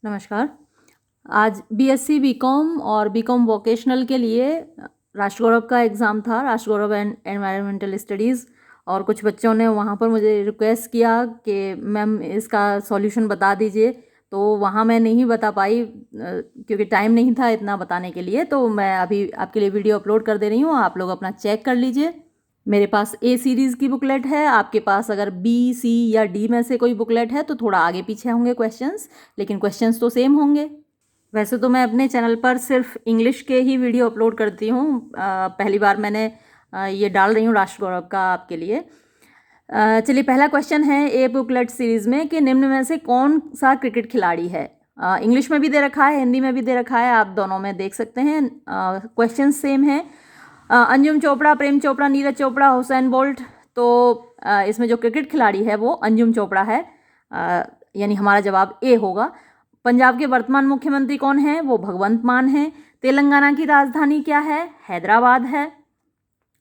नमस्कार। आज BSc BCom और बीकॉम वोकेशनल के लिए राष्ट्रगौरव का एग्ज़ाम था, राष्ट्रगौरव एंड एनवायरमेंटल स्टडीज़। और कुछ बच्चों ने वहाँ पर मुझे रिक्वेस्ट किया कि मैम इसका सॉल्यूशन बता दीजिए, तो वहाँ मैं नहीं बता पाई क्योंकि टाइम नहीं था इतना बताने के लिए। तो मैं अभी आपके लिए वीडियो अपलोड कर दे रही हूँ, आप लोग अपना चेक कर लीजिए। मेरे पास ए सीरीज़ की बुकलेट है, आपके पास अगर बी, सी या डी में से कोई बुकलेट है तो थोड़ा आगे पीछे होंगे क्वेश्चंस, लेकिन क्वेश्चंस तो सेम होंगे। वैसे तो मैं अपने चैनल पर सिर्फ इंग्लिश के ही वीडियो अपलोड करती हूँ। पहली बार मैंने ये डाल रही हूँ राष्ट्रगौरव का आपके लिए। चलिए, पहला क्वेश्चन है ए बुकलेट सीरीज़ में कि निम्न में से कौन सा क्रिकेट खिलाड़ी है। इंग्लिश में भी दे रखा है, हिंदी में भी दे रखा है, आप दोनों में देख सकते हैं। क्वेश्चन सेम है। Anjum Chopra, Prem Chopra, Neeraj Chopra, Usain Bolt. तो इसमें जो क्रिकेट खिलाड़ी है वो अंजुम चोपड़ा है, यानी हमारा जवाब ए होगा। पंजाब के वर्तमान मुख्यमंत्री कौन है? वो भगवंत मान है। तेलंगाना की राजधानी क्या है? हैदराबाद है।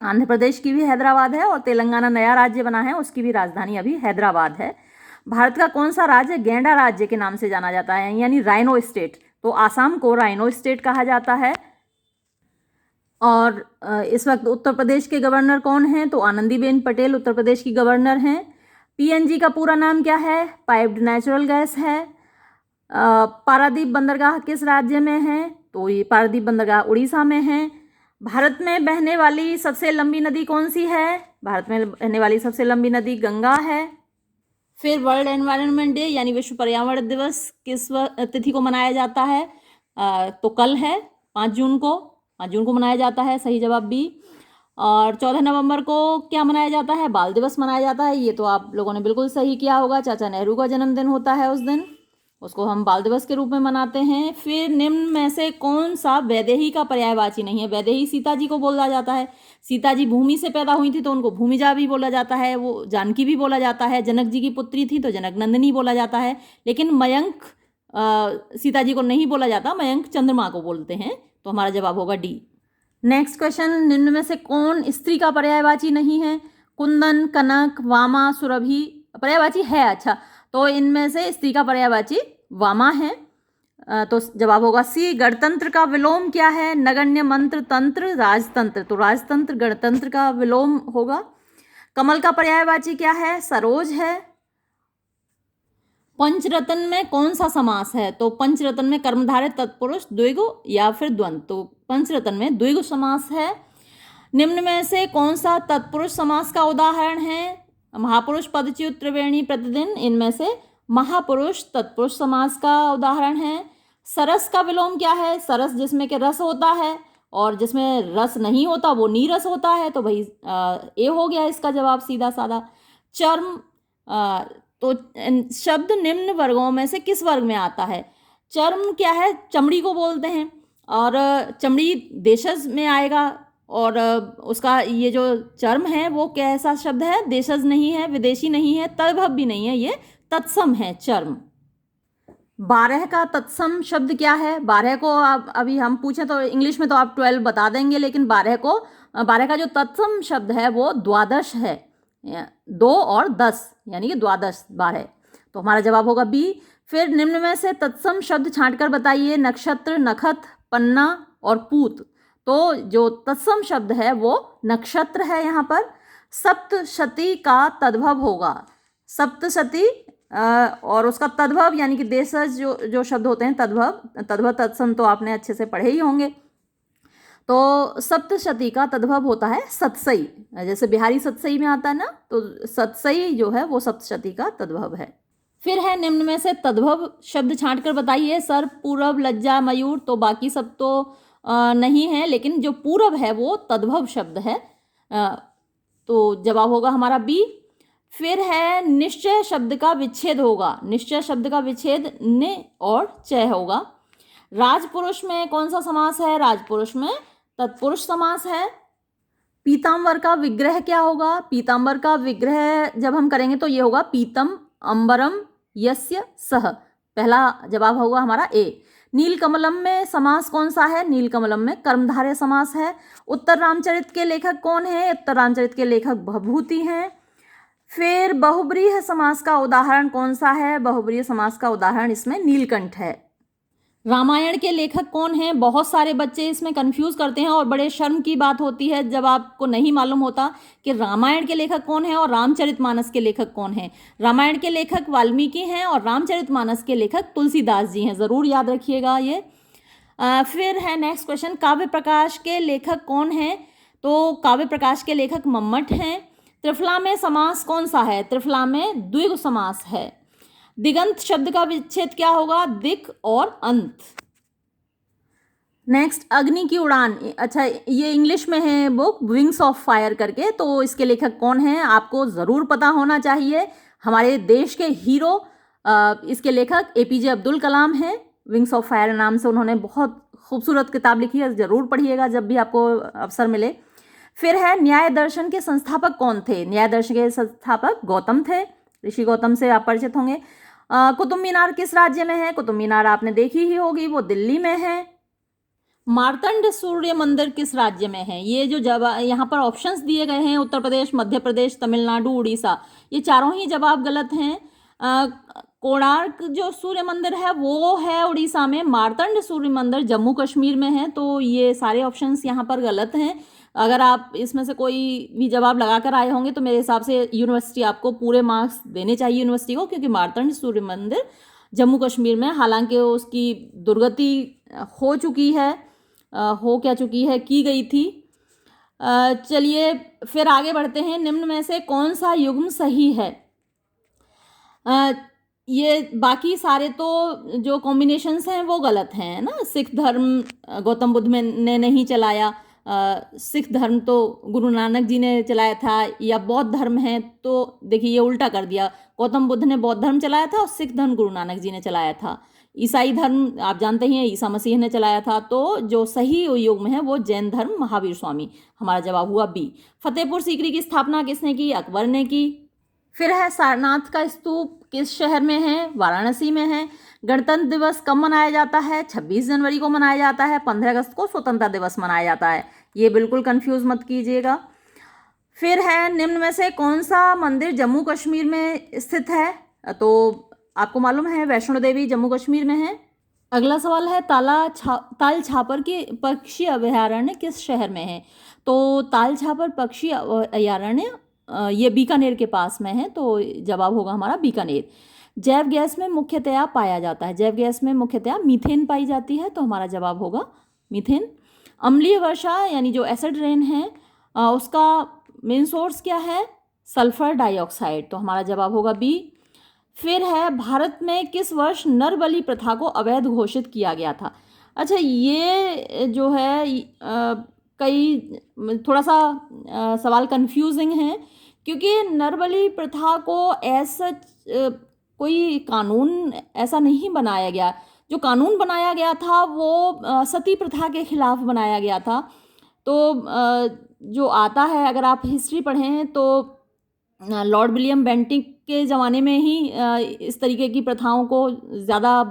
आंध्र प्रदेश की भी हैदराबाद है और तेलंगाना नया राज्य बना है, उसकी भी राजधानी अभी हैदराबाद है। भारत का कौन सा राज्य गैंडा राज्य के नाम से जाना जाता है, यानी राइनो स्टेट? तो आसाम को राइनो स्टेट कहा जाता है। और इस वक्त उत्तर प्रदेश के गवर्नर कौन हैं? तो आनंदीबेन पटेल उत्तर प्रदेश की गवर्नर हैं। पीएनजी का पूरा नाम क्या है? पाइप्ड नेचुरल गैस है। पारादीप बंदरगाह किस राज्य में है? तो ये पारादीप बंदरगाह उड़ीसा में है। भारत में बहने वाली सबसे लंबी नदी कौन सी है? भारत में बहने वाली सबसे लंबी नदी गंगा है। फिर वर्ल्ड एनवायरनमेंट डे यानी विश्व पर्यावरण दिवस किस तिथि को मनाया जाता है? तो कल है, 5 जून को। 5 जून को मनाया जाता है, सही जवाब बी। और 14 नवंबर को क्या मनाया जाता है? बाल दिवस मनाया जाता है। ये तो आप लोगों ने बिल्कुल सही किया होगा, चाचा नेहरू का जन्मदिन होता है उस दिन, उसको हम बाल दिवस के रूप में मनाते हैं। फिर निम्न में से कौन सा वैदेही का पर्यायवाची नहीं है? वैदेही सीता जी को बोला जाता है। सीता जी भूमि से पैदा हुई थी तो उनको भूमिजा भी बोला जाता है, वो जानकी भी बोला जाता है। जनक जी की पुत्री थी तो जनक नंदिनी बोला जाता है। लेकिन मयंक सीता जी को नहीं बोला जाता, मयंक चंद्रमा को बोलते हैं। तो हमारा जवाब होगा डी। नेक्स्ट क्वेश्चन, निम्न में से कौन स्त्री का पर्यायवाची नहीं है? कुंदन, कनक, वामा, सुरभि। पर्यायवाची है, अच्छा, तो इनमें से स्त्री का पर्यायवाची वामा है। तो जवाब होगा सी। गणतंत्र का विलोम क्या है? नगण्य, मंत्र, तंत्र, राजतंत्र। तो राजतंत्र गणतंत्र का विलोम होगा। कमल का पर्यायवाची क्या है? सरोज है। पंचरत्न में कौन सा समास है? तो पंचरत्न में कर्मधारय तत्पुरुष द्विगु या फिर द्वंद्व। तो पंचरत्न में द्विगु समास है। निम्न में से कौन सा तत्पुरुष समास का उदाहरण है? महापुरुष, पदच्युत, त्रिवेणी, प्रतिदिन। इनमें से महापुरुष तत्पुरुष समास का उदाहरण है। सरस का विलोम क्या है? सरस जिसमें के रस होता है और जिसमें रस नहीं होता वो नीरस होता है। तो भाई ए हो गया इसका जवाब, सीधा साधा। चर्म, तो शब्द निम्न वर्गों में से किस वर्ग में आता है? चर्म क्या है? चमड़ी को बोलते हैं, और चमड़ी देशज में आएगा। और उसका ये जो चर्म है वो कैसा शब्द है? देशज नहीं है, विदेशी नहीं है, तद्भव भी नहीं है, ये तत्सम है चर्म। 12 का तत्सम शब्द क्या है? 12 को आप अभी हम पूछें तो इंग्लिश में तो आप 12 बता देंगे, लेकिन 12 का जो तत्सम शब्द है वो द्वादश है। 2 और 10 यानी कि द्वादश 12। तो हमारा जवाब होगा बी। फिर निम्न में से तत्सम शब्द छांटकर बताइए। नक्षत्र, नखत, पन्ना और पूत। तो जो तत्सम शब्द है वो नक्षत्र है यहाँ पर। सप्तशती का तद्भव होगा सप्तशती, और उसका तद्भव यानी कि देशज जो शब्द होते हैं तद्भव तत्सम तो आपने अच्छे से पढ़े ही होंगे। तो सप्तशती का तद्भव होता है सतसई, जैसे बिहारी सतसई में आता है ना, तो सतसई जो है वो सप्तशती का तद्भव है। फिर है निम्न में से तद्भव शब्द छांटकर बताइए। सर, पूरब, लज्जा, मयूर। तो बाकी सब तो नहीं है, लेकिन जो पूरब है वो तद्भव शब्द है। तो जवाब होगा हमारा बी। फिर है निश्चय शब्द का विच्छेद होगा। निश्चय शब्द का विच्छेद ने और चय होगा। राजपुरुष में कौन सा समास है? राजपुरुष में तत्पुरुष समास है। पीताम्बर का विग्रह क्या होगा? पीताम्बर का विग्रह जब हम करेंगे तो ये होगा पीतम अंबरम यस्य सह। पहला जवाब होगा हमारा ए। नीलकमलम में समास कौन सा है? नीलकमलम में कर्मधारय समास है। उत्तर रामचरित के लेखक कौन है? उत्तर रामचरित के लेखक भभूति हैं। फिर बहुब्रीहि समास का उदाहरण कौन सा है? बहुब्रीहि समास का उदाहरण इसमें नीलकंठ है। रामायण के लेखक कौन हैं? बहुत सारे बच्चे इसमें कंफ्यूज करते हैं और बड़े शर्म की बात होती है जब आपको नहीं मालूम होता कि रामायण के लेखक कौन हैं और रामचरितमानस के लेखक कौन हैं। रामायण के लेखक वाल्मीकि हैं और रामचरितमानस के लेखक तुलसीदास जी हैं, ज़रूर याद रखिएगा ये। फिर है नेक्स्ट क्वेश्चन, काव्य प्रकाश के लेखक कौन हैं? तो काव्य प्रकाश के लेखक मम्मट हैं। त्रिफला में समास कौन सा है? त्रिफला में द्विगु समास है। दिगंत शब्द का विच्छेद क्या होगा? दिक और अंत। नेक्स्ट, अग्नि की उड़ान, अच्छा ये इंग्लिश में है बुक विंग्स ऑफ फायर करके, तो इसके लेखक कौन हैं आपको ज़रूर पता होना चाहिए। हमारे देश के हीरो इसके लेखक एपीजे अब्दुल कलाम हैं। विंग्स ऑफ फायर नाम से उन्होंने बहुत खूबसूरत किताब लिखी है, ज़रूर पढ़िएगा जब भी आपको अवसर मिले। फिर है न्याय दर्शन के संस्थापक कौन थे? न्याय दर्शन के संस्थापक गौतम थे, ऋषि गौतम से आप परिचित होंगे। कुतुब मीनार किस राज्य में है? कुतुब मीनार आपने देखी ही होगी, वो दिल्ली में है। मार्तंड सूर्य मंदिर किस राज्य में है? ये जो जवाब यहाँ पर ऑप्शंस दिए गए हैं, उत्तर प्रदेश, मध्य प्रदेश, तमिलनाडु, उड़ीसा, ये चारों ही जवाब गलत हैं। कोणार्क जो सूर्य मंदिर है वो है उड़ीसा में, मार्तंड सूर्य मंदिर जम्मू कश्मीर में है। तो ये सारे ऑप्शंस यहाँ पर गलत हैं। अगर आप इसमें से कोई भी जवाब लगा कर आए होंगे तो मेरे हिसाब से यूनिवर्सिटी आपको पूरे मार्क्स देने चाहिए यूनिवर्सिटी को, क्योंकि मार्तंड सूर्य मंदिर जम्मू कश्मीर में, हालांकि उसकी दुर्गति हो चुकी है, क्या चुकी है, की गई थी। चलिए फिर आगे बढ़ते हैं। निम्न में से कौन सा युग्म सही है? ये बाकी सारे तो जो कॉम्बिनेशंस हैं वो गलत हैं ना। सिख धर्म गौतम बुद्ध ने नहीं चलाया, सिख धर्म तो गुरु नानक जी ने चलाया था, या बौद्ध धर्म है तो देखिए ये उल्टा कर दिया, गौतम बुद्ध ने बौद्ध धर्म चलाया था और सिख धर्म गुरु नानक जी ने चलाया था। ईसाई धर्म आप जानते ही हैं ईसा मसीह ने चलाया था। तो जो सही युग्म है वो जैन धर्म, महावीर स्वामी। हमारा जवाब हुआ बी। फतेहपुर सीकरी की स्थापना किसने की? अकबर ने की। फिर है सारनाथ का स्तूप किस शहर में है? वाराणसी में है। गणतंत्र दिवस कब मनाया जाता है? 26 जनवरी को मनाया जाता है। 15 अगस्त को स्वतंत्रता दिवस मनाया जाता है। ये बिल्कुल कंफ्यूज मत कीजिएगा। फिर है निम्न में से कौन सा मंदिर जम्मू कश्मीर में स्थित है? तो आपको मालूम है वैष्णो देवी जम्मू कश्मीर में है। अगला सवाल है ताल छापर के पक्षी अभयारण्य किस शहर में है? तो ताल छापर पक्षी अभयारण्य ये बीकानेर के पास में है, तो जवाब होगा हमारा बीकानेर। जैव गैस में मुख्यतया पाया जाता है, जैव गैस में मुख्यतया मीथेन पाई जाती है, तो हमारा जवाब होगा मीथेन। अम्लीय वर्षा यानी जो एसिड रेन है उसका मेन सोर्स क्या है? सल्फर डाइऑक्साइड, तो हमारा जवाब होगा बी। फिर है भारत में किस वर्ष नर बलि प्रथा को अवैध घोषित किया गया था? अच्छा ये जो है कई थोड़ा सा सवाल कंफ्यूजिंग है, क्योंकि नर बलि प्रथा को ऐसा कोई कानून ऐसा नहीं बनाया गया। जो कानून बनाया गया था वो सती प्रथा के खिलाफ बनाया गया था। तो जो आता है, अगर आप हिस्ट्री पढ़ें तो लॉर्ड विलियम बेंटिक के ज़माने में ही इस तरीके की प्रथाओं को ज़्यादा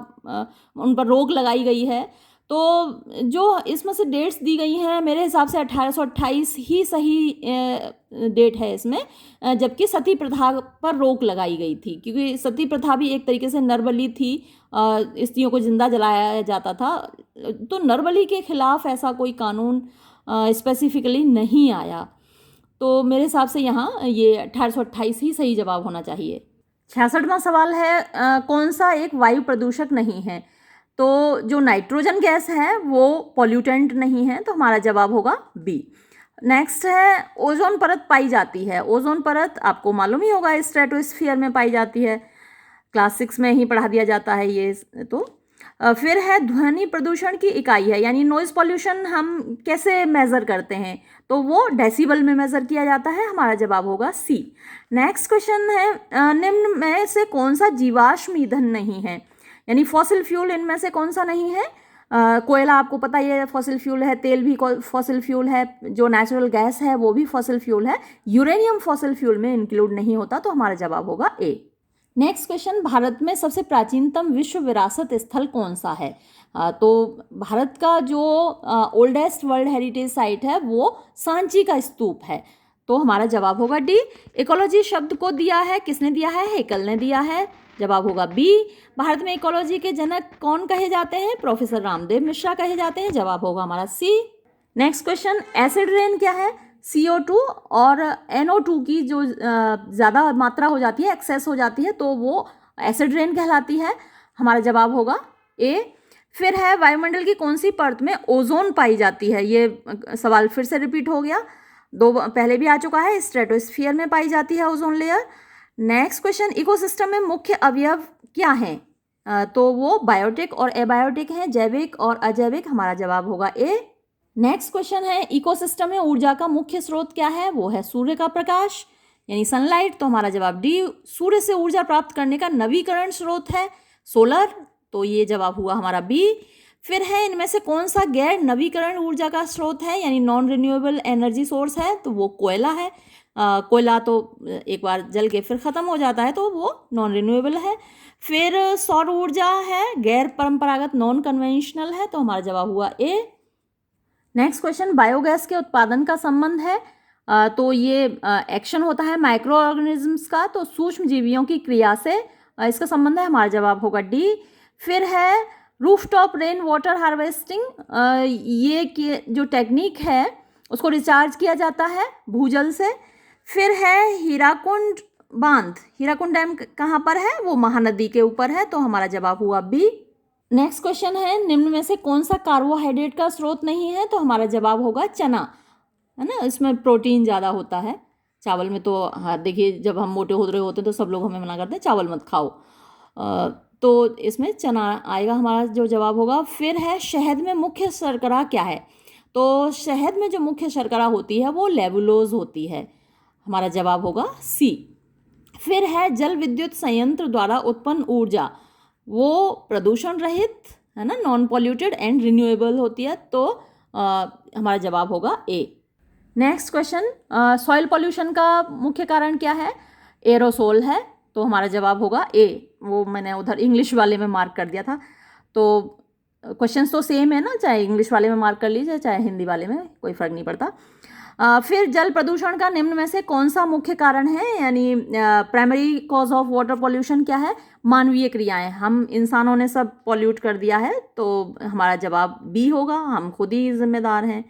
उन पर रोक लगाई गई है। तो जो इसमें से डेट्स दी गई हैं मेरे हिसाब से 1828 ही सही डेट है इसमें, जबकि सती प्रथा पर रोक लगाई गई थी, क्योंकि सती प्रथा भी एक तरीके से नरबली थी, स्त्रियों को जिंदा जलाया जाता था। तो नरबली के खिलाफ ऐसा कोई कानून स्पेसिफिकली नहीं आया। तो मेरे हिसाब से यहाँ ये 1828 ही सही जवाब होना चाहिए। 66वां सवाल है कौन सा एक वायु प्रदूषक नहीं है? तो जो नाइट्रोजन गैस है वो पॉल्यूटेंट नहीं है, तो हमारा जवाब होगा बी। नेक्स्ट है ओजोन परत पाई जाती है। ओजोन परत आपको मालूम ही होगा स्ट्रेटोस्फीयर में पाई जाती है, क्लास 6 में ही पढ़ा दिया जाता है ये। तो फिर है ध्वनि प्रदूषण की इकाई है, यानी नॉइज़ पॉल्यूशन हम कैसे मेज़र करते हैं? तो वो डेसिबल में मेज़र किया जाता है, हमारा जवाब होगा सी। नेक्स्ट क्वेश्चन है निम्न में से कौन सा जीवाश्म ईंधन नहीं है, यानी फॉसिल फ्यूल इनमें से कौन सा नहीं है? कोयला आपको पता ही है फॉसिल फ्यूल है, तेल भी फॉसिल फ्यूल है, जो नेचुरल गैस है वो भी फॉसिल फ्यूल है, यूरेनियम फॉसिल फ्यूल में इंक्लूड नहीं होता, तो हमारा जवाब होगा ए। नेक्स्ट क्वेश्चन, भारत में सबसे प्राचीनतम विश्व विरासत स्थल कौन सा है? तो भारत का जो ओल्डेस्ट वर्ल्ड हेरिटेज साइट है वो सांची का स्तूप है, तो हमारा जवाब होगा डी। इकोलॉजी शब्द को दिया है किसने दिया है? हेकल ने दिया है। जवाब होगा बी। भारत में इकोलॉजी के जनक कौन कहे जाते हैं? प्रोफेसर रामदेव मिश्रा कहे जाते हैं। जवाब होगा हमारा सी। नेक्स्ट क्वेश्चन, एसिड रेन क्या है? CO2 और NO2 की जो ज़्यादा मात्रा हो जाती है, एक्सेस हो जाती है, तो वो एसिड रेन कहलाती है। हमारा जवाब होगा ए। फिर है, वायुमंडल की कौन सी परत में ओजोन पाई जाती है? ये सवाल फिर से रिपीट हो गया, दो पहले भी आ चुका है। स्ट्रेटोस्फीयर में पाई जाती है ozone layer. Next question, ecosystem में मुख्य अवयव क्या हैं? तो वो बायोटिक और एबायोटिक हैं, जैविक और अजैविक। हमारा जवाब होगा ए। नेक्स्ट क्वेश्चन है, इकोसिस्टम में ऊर्जा का मुख्य स्रोत क्या है? वो है सूर्य का प्रकाश यानी सनलाइट। तो हमारा जवाब डी। सूर्य से ऊर्जा प्राप्त करने का नवीकरण स्रोत है सोलर। तो ये जवाब हुआ हमारा बी। फिर है, इनमें से कौन सा गैर नवीकरण ऊर्जा का स्रोत है यानी नॉन रिन्यूएबल एनर्जी सोर्स है? तो वो कोयला है। कोयला तो एक बार जल के फिर ख़त्म हो जाता है, तो वो नॉन रिन्यूएबल है। फिर सौर ऊर्जा है, गैर परंपरागत नॉन कन्वेंशनल है। तो हमारा जवाब हुआ ए। नेक्स्ट क्वेश्चन, बायोगैस के उत्पादन का संबंध है। तो ये एक्शन होता है माइक्रो ऑर्गेनिजम्स का, तो सूक्ष्म जीवियों की क्रिया से इसका संबंध है। हमारा जवाब होगा डी। फिर है, रूफटॉप रेन वाटर हार्वेस्टिंग, ये जो टेक्निक है उसको रिचार्ज किया जाता है भूजल से। फिर है, हीराकुंड बांध, हीराकुंड डैम कहाँ पर है? वो महानदी के ऊपर है। तो हमारा जवाब हुआ बी। नेक्स्ट क्वेश्चन है, निम्न में से कौन सा कार्बोहाइड्रेट का स्रोत नहीं है? तो हमारा जवाब होगा चना, है ना, इसमें प्रोटीन ज़्यादा होता है। चावल में तो हाँ देखिए, जब हम मोटे हो रहे होते हैं तो सब लोग हमें मना करते हैं चावल मत खाओ, तो इसमें चना आएगा हमारा जो जवाब होगा। फिर है, शहद में मुख्य शर्करा क्या है? तो शहद में जो मुख्य शर्करा होती है वो लेवुलोज होती है। हमारा जवाब होगा सी। फिर है, जल विद्युत संयंत्र द्वारा उत्पन्न ऊर्जा वो प्रदूषण रहित, है ना, नॉन पॉल्यूटेड एंड रिन्यूएबल होती है। तो हमारा जवाब होगा ए। नेक्स्ट क्वेश्चन, सॉइल पॉल्यूशन का मुख्य कारण क्या है? एरोसोल है। तो हमारा जवाब होगा ए। वो मैंने उधर इंग्लिश वाले में मार्क कर दिया था। तो क्वेश्चंस तो सेम है ना, चाहे इंग्लिश वाले में मार्क कर लीजिए चाहे हिंदी वाले में, कोई फ़र्क नहीं पड़ता। फिर जल प्रदूषण का निम्न में से कौन सा मुख्य कारण है यानी primary cause of water pollution क्या है? मानवीय क्रियाएं, हम इंसानों ने सब पॉल्यूट कर दिया है। तो हमारा जवाब बी होगा, हम खुद ही जिम्मेदार हैं।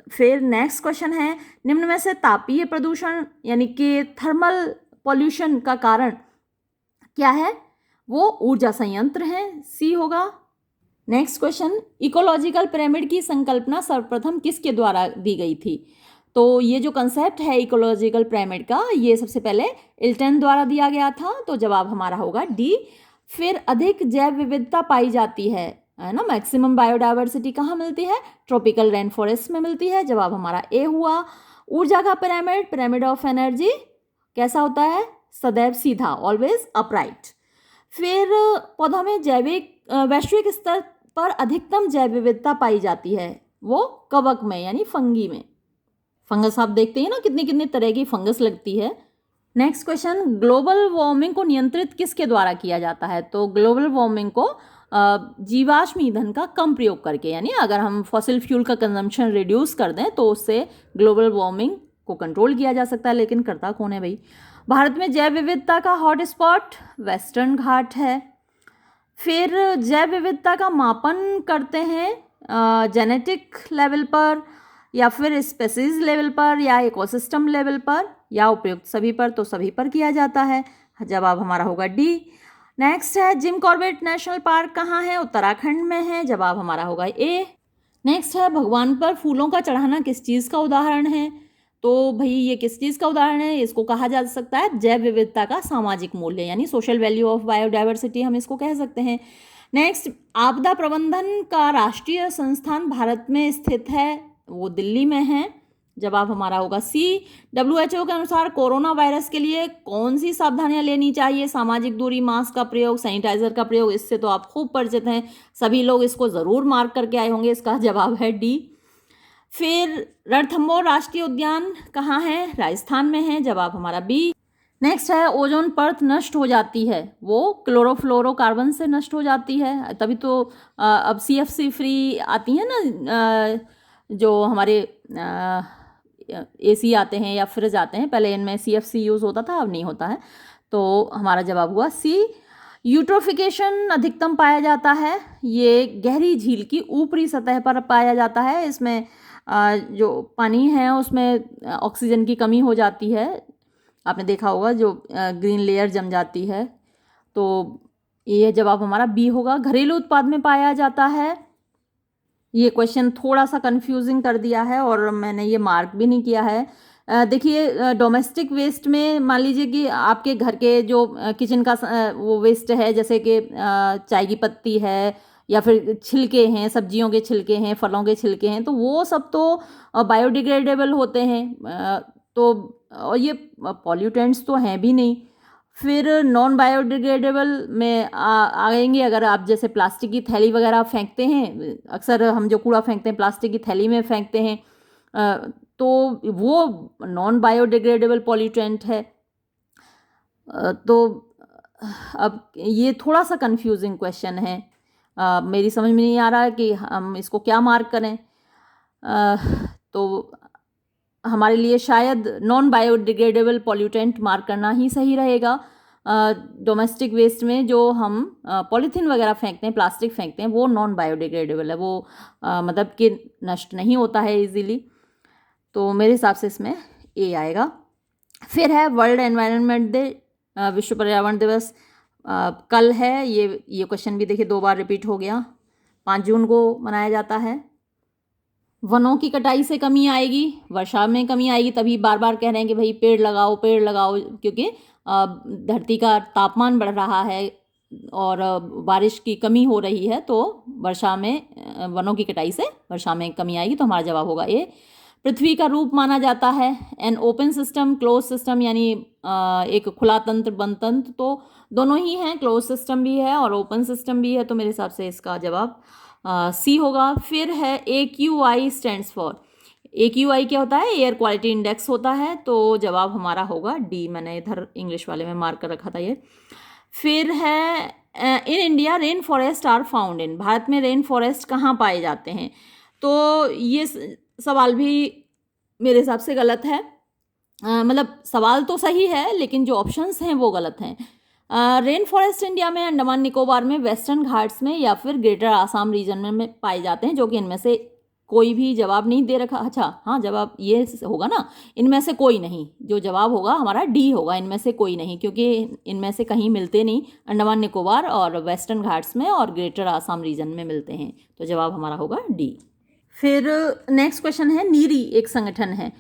फिर नेक्स्ट क्वेश्चन है, निम्न में से तापीय प्रदूषण यानी कि थर्मल पॉल्यूशन का कारण क्या है? वो ऊर्जा संयंत्र हैं, सी होगा। नेक्स्ट क्वेश्चन, इकोलॉजिकल पिरामिड की संकल्पना सर्वप्रथम किसके द्वारा दी गई थी? तो ये जो कंसेप्ट है इकोलॉजिकल पिरामिड का, ये सबसे पहले इल्टन द्वारा दिया गया था। तो जवाब हमारा होगा डी। फिर अधिक जैव विविधता पाई जाती है ना, मैक्सिमम बायोडाइवर्सिटी कहाँ मिलती है? ट्रॉपिकल रेन फॉरेस्ट में मिलती है। जवाब हमारा ए हुआ। ऊर्जा का पिरामिड, पिरामिड ऑफ एनर्जी कैसा होता है? सदैव सीधा, ऑलवेज अपराइट। फिर पौधों में वैश्विक स्तर पर अधिकतम जैव विविधता पाई जाती है, वो कवक में यानी फंगी में। फंगस आप देखते हैं ना, कितनी कितनी तरह की फंगस लगती है। नेक्स्ट क्वेश्चन, ग्लोबल वार्मिंग को नियंत्रित किसके द्वारा किया जाता है? तो ग्लोबल वार्मिंग को जीवाश्म ईंधन का कम प्रयोग करके, यानी अगर हम फॉसिल फ्यूल का कंजम्पशन रिड्यूस कर दें तो उससे ग्लोबल वार्मिंग को कंट्रोल किया जा सकता है। लेकिन करता कौन है भाई? भारत में जैव विविधता का हॉट स्पॉट वेस्टर्न घाट है। फिर जैव विविधता का मापन करते हैं जेनेटिक लेवल पर या फिर स्पेसीज लेवल पर या इकोसिस्टम लेवल पर या उपयुक्त सभी पर? तो सभी पर किया जाता है। जवाब हमारा होगा डी। नेक्स्ट है, जिम कॉर्बेट नेशनल पार्क कहाँ है? उत्तराखंड में है। जवाब हमारा होगा ए। नेक्स्ट है, भगवान पर फूलों का चढ़ाना किस चीज़ का उदाहरण है? तो भाई ये किस चीज़ का उदाहरण है? इसको कहा जा सकता है जैव विविधता का सामाजिक मूल्य यानी सोशल वैल्यू ऑफ बायोडाइवर्सिटी, हम इसको कह सकते हैं। नेक्स्ट, आपदा प्रबंधन का राष्ट्रीय संस्थान भारत में स्थित है, वो दिल्ली में है। जवाब हमारा होगा सी। WHO के अनुसार कोरोना वायरस के लिए कौन सी सावधानियां लेनी चाहिए? सामाजिक दूरी, मास्क का प्रयोग, सैनिटाइजर का प्रयोग, इससे तो आप खूब परिचित हैं, सभी लोग इसको ज़रूर मार्क करके आए होंगे। इसका जवाब है डी। फिर रणथंभौर राष्ट्रीय उद्यान कहाँ है? राजस्थान में है। जवाब हमारा बी। नेक्स्ट है, ओजोन परत नष्ट हो जाती है, वो क्लोरोफ्लोरोकार्बन से नष्ट हो जाती है, तभी तो अब CFC फ्री आती है ना, जो हमारे AC आते हैं या फ्रिज आते हैं, पहले इनमें CFC यूज़ होता था, अब नहीं होता है। तो हमारा जवाब हुआ सी। यूट्रोफिकेशन अधिकतम पाया जाता है, ये गहरी झील की ऊपरी सतह पर पाया जाता है। इसमें जो पानी है उसमें ऑक्सीजन की कमी हो जाती है, आपने देखा होगा, जो ग्रीन लेयर जम जाती है। तो ये जवाब हमारा बी होगा। घरेलू उत्पाद में पाया जाता है, ये क्वेश्चन थोड़ा सा कंफ्यूजिंग कर दिया है और मैंने ये मार्क भी नहीं किया है। देखिए, डोमेस्टिक वेस्ट में मान लीजिए कि आपके घर के जो किचन का वो वेस्ट है, जैसे कि चाय की पत्ती है या फिर छिलके हैं, सब्जियों के छिलके हैं, फलों के छिलके हैं, तो वो सब तो बायोडिग्रेडेबल होते हैं। तो और ये पॉल्यूटेंट्स तो हैं भी नहीं। फिर नॉन बायोडिग्रेडेबल में आएंगे, अगर आप जैसे प्लास्टिक की थैली वगैरह फेंकते हैं, अक्सर हम जो कूड़ा फेंकते हैं प्लास्टिक की थैली में फेंकते हैं, तो वो नॉन बायोडिग्रेडेबल पॉल्यूटेंट है। तो अब ये थोड़ा सा कंफ्यूजिंग क्वेश्चन है, मेरी समझ में नहीं आ रहा है कि हम इसको क्या मार्क करें। तो हमारे लिए शायद नॉन बायोडिग्रेडेबल पॉल्यूटेंट मार्क करना ही सही रहेगा। डोमेस्टिक वेस्ट में जो हम पॉलीथीन वगैरह फेंकते हैं, प्लास्टिक फेंकते हैं, वो नॉन बायोडिग्रेडेबल है, वो मतलब कि नष्ट नहीं होता है इजीली। तो मेरे हिसाब से इसमें ए आएगा। फिर है वर्ल्ड एनवायरनमेंट डे, विश्व पर्यावरण दिवस कल है। ये क्वेश्चन भी देखिए 2 बार रिपीट हो गया। 5 जून को मनाया जाता है। वनों की कटाई से कमी आएगी, वर्षा में कमी आएगी, तभी बार बार कह रहे हैं कि भाई पेड़ लगाओ पेड़ लगाओ, क्योंकि धरती का तापमान बढ़ रहा है और बारिश की कमी हो रही है, तो वर्षा में वनों की कटाई से वर्षा में कमी आएगी। तो हमारा जवाब होगा ए। पृथ्वी का रूप माना जाता है an open system close system, यानी एक खुला तंत्र बंद तंत्र, तो दोनों ही हैं, क्लोज सिस्टम भी है और ओपन सिस्टम भी है। तो मेरे हिसाब से इसका जवाब सी होगा। फिर है AQI स्टैंड्स फॉर, AQI क्या होता है? एयर क्वालिटी इंडेक्स होता है। तो जवाब हमारा होगा डी, मैंने इधर इंग्लिश वाले में मार्क कर रखा था ये। फिर है in India rain forest are found in, भारत में रेन फॉरेस्ट कहाँ पाए जाते हैं? तो ये सवाल भी मेरे हिसाब से गलत है। मतलब सवाल तो सही है लेकिन जो ऑप्शंस हैं वो गलत हैं। रेन फॉरेस्ट इंडिया में अंडमान निकोबार में, वेस्टर्न घाट्स में या फिर ग्रेटर आसाम रीजन में पाए जाते हैं, जो कि इनमें से कोई भी जवाब नहीं दे रखा। अच्छा हाँ, जवाब ये होगा ना, इनमें से कोई नहीं, जो जवाब होगा हमारा डी होगा, इनमें से कोई नहीं, क्योंकि इनमें से कहीं मिलते नहीं। अंडमान निकोबार और वेस्टर्न घाट्स में और ग्रेटर आसाम रीजन में मिलते हैं। तो जवाब हमारा होगा डी। फिर नेक्स्ट क्वेश्चन है, नीरी एक संगठन है,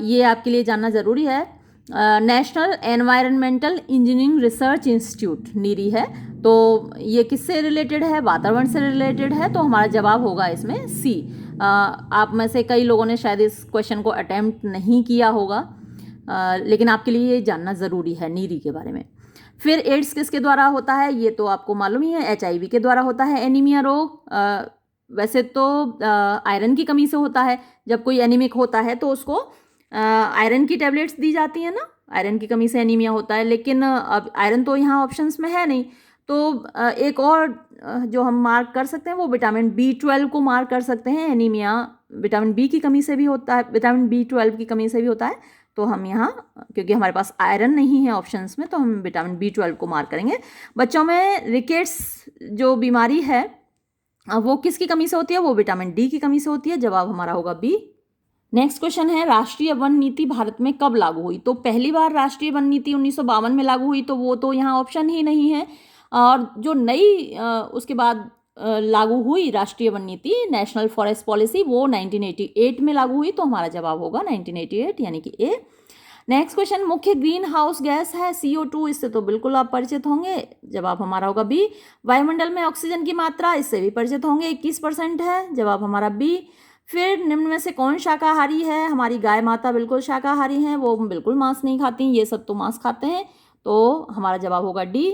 ये आपके लिए जानना ज़रूरी है। National Environmental Engineering Research Institute NEERI है। तो ये किससे रिलेटेड है? वातावरण से रिलेटेड है। तो हमारा जवाब होगा इसमें सी। आप में से कई लोगों ने शायद इस क्वेश्चन को अटैम्प्ट नहीं किया होगा, लेकिन आपके लिए ये जानना ज़रूरी है नीरी के बारे में। फिर एड्स किसके द्वारा होता है? ये तो आपको मालूम ही है, HIV के द्वारा होता है एनीमिया रोग। वैसे तो आयरन की कमी से होता है, जब कोई एनीमिक होता है तो उसको आयरन की टैबलेट्स दी जाती हैं ना, आयरन की कमी से एनीमिया होता है। लेकिन अब आयरन तो यहाँ ऑप्शंस में है नहीं, तो एक और जो हम मार्क कर सकते हैं वो विटामिन B12 को मार्क कर सकते हैं। एनीमिया विटामिन B की कमी से भी होता है, विटामिन B12 की कमी से भी होता है। तो हम यहाँ, क्योंकि हमारे पास आयरन नहीं है ऑप्शंस में, तो हम विटामिन B12 को मार्क करेंगे। बच्चों में रिकेट्स जो बीमारी है वो किसकी कमी से होती है? वो विटामिन D की कमी से होती है। जवाब हमारा होगा बी। नेक्स्ट क्वेश्चन है, राष्ट्रीय वन नीति भारत में कब लागू हुई? तो पहली बार राष्ट्रीय वन नीति 1952 में लागू हुई, तो वो तो यहाँ ऑप्शन ही नहीं है। और जो नई उसके बाद लागू हुई राष्ट्रीय वन नीति, नेशनल फॉरेस्ट पॉलिसी, वो 1988 में लागू हुई। तो हमारा जवाब होगा 1988, यानी कि ए। नेक्स्ट क्वेश्चन, मुख्य ग्रीन हाउस गैस है CO2, इससे तो बिल्कुल आप परिचित होंगे। जवाब हमारा होगा बी। वायुमंडल में ऑक्सीजन की मात्रा, इससे भी परिचित होंगे, 21% है। जवाब हमारा बी। फिर निम्न में से कौन शाकाहारी है? हमारी गाय माता बिल्कुल शाकाहारी हैं, वो बिल्कुल मांस नहीं खाती, ये सब तो मांस खाते हैं। तो हमारा जवाब होगा डी।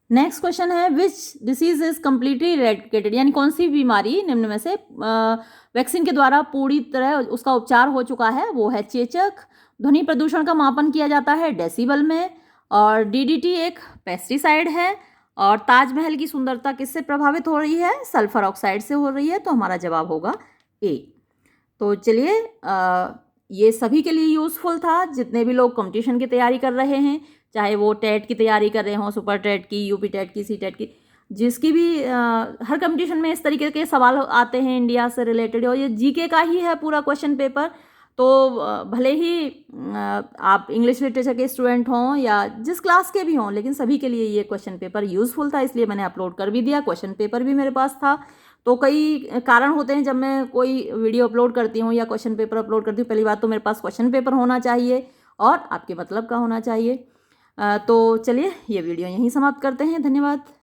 नेक्स्ट क्वेश्चन है, which disease is completely eradicated, यानी कौन सी बीमारी निम्न में से वैक्सीन के द्वारा पूरी तरह उसका उपचार हो चुका है? वो है चेचक। ध्वनि प्रदूषण का मापन किया जाता है डेसिबल में। और DDT एक पेस्टिसाइड है। और ताजमहल की सुंदरता किससे प्रभावित हो रही है? सल्फर ऑक्साइड से हो रही है। तो हमारा जवाब होगा ए। तो चलिए, ये सभी के लिए यूज़फुल था, जितने भी लोग कंपटीशन की तैयारी कर रहे हैं, चाहे वो टेट की तैयारी कर रहे हों, सुपर टेट की, यूपी टेट की, सी टेट की, जिसकी भी हर कंपटीशन में इस तरीके के सवाल आते हैं इंडिया से रिलेटेड, और ये जीके का ही है पूरा क्वेश्चन पेपर। तो भले ही आप इंग्लिश लिटरेचर के स्टूडेंट हों या जिस क्लास के भी हों, लेकिन सभी के लिए ये क्वेश्चन पेपर यूज़फुल था, इसलिए मैंने अपलोड कर भी दिया। क्वेश्चन पेपर भी मेरे पास था। तो कई कारण होते हैं जब मैं कोई वीडियो अपलोड करती हूँ या क्वेश्चन पेपर अपलोड करती हूँ। पहली बात तो मेरे पास क्वेश्चन पेपर होना चाहिए और आपके मतलब का होना चाहिए। तो चलिए ये वीडियो यहीं समाप्त करते हैं। धन्यवाद।